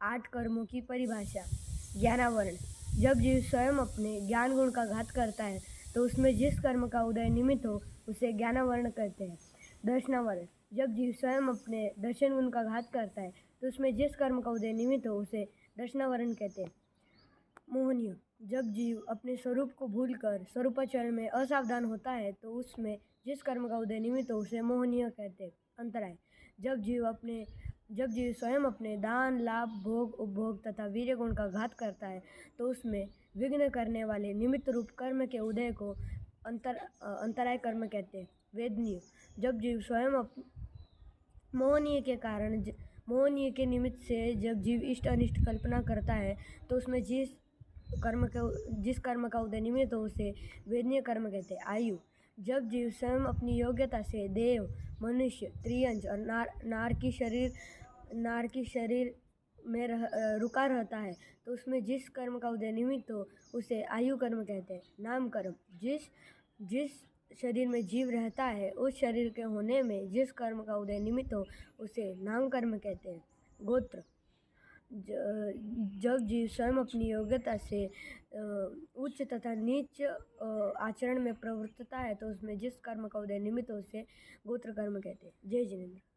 8 कर्मों की परिभाषा। ज्ञानावरण। जब जीव स्वयं अपने ज्ञान गुण का घात करता है तो उसमें जिस कर्म का उदय निमित्त हो उसे ज्ञानावरण कहते हैं। दर्शनावरण। जब जीव स्वयं अपने दर्शन गुण का घात करता है तो उसमें जिस कर्म का उदय निमित्त हो उसे दर्शनावरण कहते हैं। मोहनीय। जब जीव अपने स्वरूप को भूलकर स्वरूपाचरण में असावधान होता है तो उसमें जिस कर्म का उदय निमित्त हो उसे मोहनीय कहते हैं। अंतराय। जब जीव स्वयं अपने दान, लाभ, भोग, उपभोग तथा वीर्य गुण का घात करता है तो उसमें विघ्न करने वाले निमित्त रूप कर्म के उदय को अंतराय कर्म कहते हैं। वेदनीय। जब जीव स्वयं मोहनीय के निमित्त से जब जीव इष्ट अनिष्ट कल्पना करता है तो उसमें जिस कर्म का उदय निमित्त हो उसे वेदनीय कर्म कहते हैं। आयु। जब जीव स्वयं अपनी योग्यता से देव, मनुष्य, त्रियंच और नार की शरीर में रुका रहता है तो उसमें जिस कर्म का उदय निमित्त हो उसे आयु कर्म कहते हैं। नाम कर्म। जिस शरीर में जीव रहता है उस शरीर के होने में जिस कर्म का उदय निमित्त हो उसे नाम कर्म कहते हैं। गोत्र। जब जीव स्वयं अपनी योग्यता से उच्च तथा नीच आचरण में प्रवृत्तता है तो उसमें जिस कर्म का उदय निमित्त हो उसे गोत्र कर्म कहते हैं। जय जिनेंद्र।